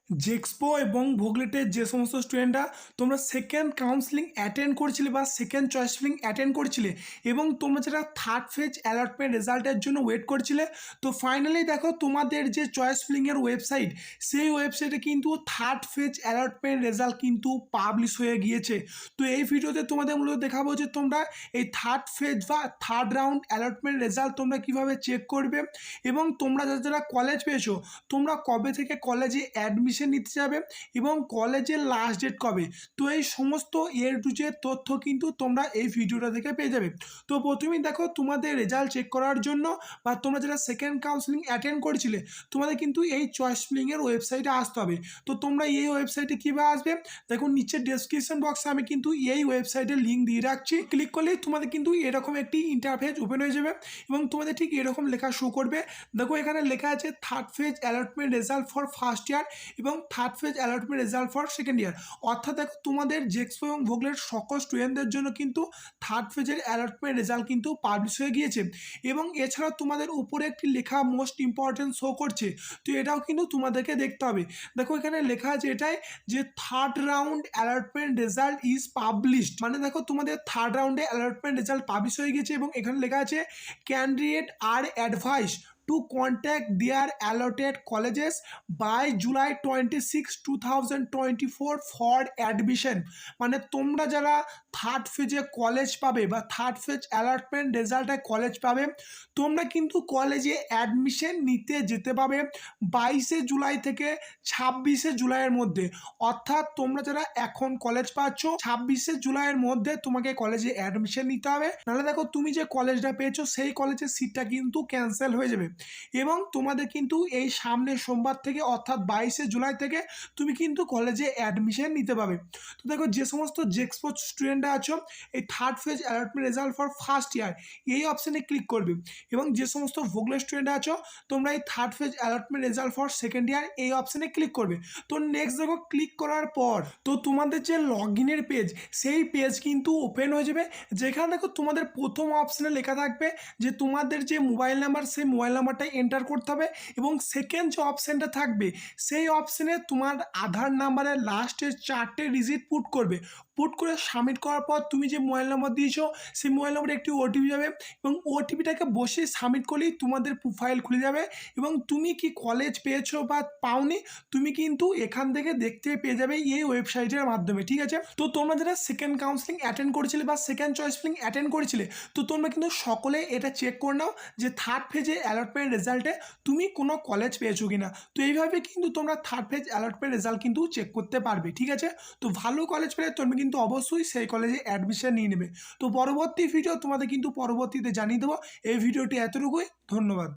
জেক্সপো এবং ভোগলেটের যে সমস্ত স্টুডেন্টরা তোমরা সেকেন্ড কাউন্সিলিং অ্যাটেন্ড করেছিলে বা সেকেন্ড চয়েস ফিলিং অ্যাটেন্ড করেছিলে এবং তোমরা যেটা থার্ড ফেজ অ্যালটমেন্ট রেজাল্টের জন্য ওয়েট করছিলে, তো ফাইনালি দেখো তোমাদের যে চয়েস ফিলিংয়ের ওয়েবসাইট, সেই ওয়েবসাইটে কিন্তু থার্ড ফেজ অ্যালটমেন্ট রেজাল্ট কিন্তু পাবলিশ হয়ে গিয়েছে। তো এই ভিডিওতে তোমাদের মূলত দেখাবো যে তোমরা এই থার্ড ফেজ বা থার্ড রাউন্ড অ্যালটমেন্ট রেজাল্ট তোমরা কীভাবে চেক করবে এবং তোমরা যারা কলেজ পেয়েছো তোমরা কবে থেকে কলেজে অ্যাডমিশন নিতে যাবে এবং কলেজের লাস্ট ডেট কবে। তো এই সমস্ত টু জেড তথ্য কিন্তু তোমরা এই ভিডিওটা থেকে পেয়ে যাবে। তো প্রথমেই দেখো তোমাদের রেজাল্ট চেক করার জন্য বা তোমরা যারা সেকেন্ড কাউন্সিলিং অ্যাটেন্ড করেছিলে তোমাদের কিন্তু এই চয়েস ফিলিংয়ের ওয়েবসাইটে আসতে হবে। তো তোমরা এই ওয়েবসাইটে কীভাবে আসবে, দেখো নিচের ডেসক্রিপশন বক্সে আমি কিন্তু এই ওয়েবসাইটের লিঙ্ক দিয়ে রাখছি। ক্লিক করলেই তোমাদের কিন্তু এরকম একটি ইন্টারফেস ওপেন হয়ে যাবে এবং তোমাদের ঠিক এরকম লেখা শো করবে। দেখো এখানে লেখা আছে third phase allotment result for first year এবং third phase allotment result for second year. অর্থাৎ দেখো তোমাদের জেক্সপো এবং ভোগলের সকল স্টুডেন্টদের জন্য কিন্তু থার্ড ফেজের অ্যালটমেন্ট রেজাল্ট কিন্তু পাবলিশ হয়ে গিয়েছে এবং এছাড়াও তোমাদের উপরে একটি লেখা মোস্ট ইম্পর্টেন্ট শো করছে। তো এটাও কিন্তু তোমাদেরকে দেখতে হবে। দেখো এখানে লেখা আছে এটাই যে third round allotment result is published, মানে দেখো তোমাদের থার্ড রাউন্ডে অ্যালটমেন্ট রেজাল্ট পাবলিশ হয়ে গেছে এবং এখানে লেখা আছে candidate are advise to contact their allotted colleges by July 26, 2024 for admission। মানে তোমরা যারা থার্ড ফেজে কলেজ পাবে বা থার্ড ফেজ অ্যালটমেন্ট রেজাল্টে কলেজ পাবে তোমরা কিন্তু কলেজে অ্যাডমিশন নিতে যেতে পাবে 22শে জুলাই থেকে 26শে জুলাইয়ের মধ্যে। অর্থাৎ তোমরা যারা এখন কলেজ পাচ্ছ 26শে জুলাইয়ের মধ্যে তোমাকে কলেজে অ্যাডমিশন নিতে হবে, নাহলে দেখো তুমি যে কলেজটা পেয়েছো সেই কলেজের সিটটা কিন্তু ক্যান্সেল হয়ে যাবে এবং তোমাদের কিন্তু এই সামনের সোমবার থেকে অর্থাৎ 22শে জুলাই থেকে তুমি কিন্তু কলেজে অ্যাডমিশন নিতে পারবে। তো দেখো যে সমস্ত জেক্সপো স্টুডেন্টরা আছো এই third phase allotment result for first ইয়ার এই অপশানে ক্লিক করবে এবং যে সমস্ত ভোগলের স্টুডেন্ট আছো তোমরা এই third phase allotment result for second ইয়ার এই অপশানে ক্লিক করবে। তো নেক্সট দেখো ক্লিক করার পর তো তোমাদের যে লগ ইনের পেজ সেই পেজ কিন্তু ওপেন হয়ে যাবে, যেখানে দেখো তোমাদের প্রথম অপশানে লেখা থাকবে যে তোমাদের যে মোবাইল নাম্বার সেই মোবাইল নাম্বারটা এন্টার করতে হবে এবং সেকেন্ড যে অপশানটা থাকবে সেই অপশানে তোমার আধার নাম্বারের লাস্টের 4টে ডিজিট পুট করবে। পুট করে সাবমিট করার পর তুমি যে মোবাইল নাম্বার দিয়েছো সেই মোবাইল নাম্বারে একটি ওটিপি যাবে এবং ওটিপিটাকে বসে সাবমিট করলেই তোমাদের প্রোফাইল খুলে যাবে এবং তুমি কি কলেজ পেয়েছো বা পাওনি তুমি কিন্তু এখান থেকে দেখতে পেয়ে যাবে এই ওয়েবসাইটের মাধ্যমে। ঠিক আছে, তো তোমরা যারা সেকেন্ড কাউন্সিলিং অ্যাটেন্ড করেছিলে বা সেকেন্ড চয়েস ফিলিং অ্যাটেন্ড করেছিলে তো তোমরা কিন্তু সকলে এটা চেক করে নাও যে থার্ড ফেজে অ্যালটমেন্ট রেজাল্টে তুমি কোনো কলেজ পেয়েছো কিনা। তো এইভাবে কিন্তু তোমরা থার্ড ফেজ অ্যালটমেন্ট রেজাল্ট কিন্তু চেক করতে পারবে। ঠিক আছে, তো ভালো কলেজ পেলে তুমি কিন্তু অবশ্যই সেই কলেজে অ্যাডমিশন নিয়ে নেবে। তো পরবর্তী ভিডিও তোমাদের কিন্তু পরবর্তীতে জানিয়ে দেবো। এই ভিডিওটি এতটুকুই, ধন্যবাদ।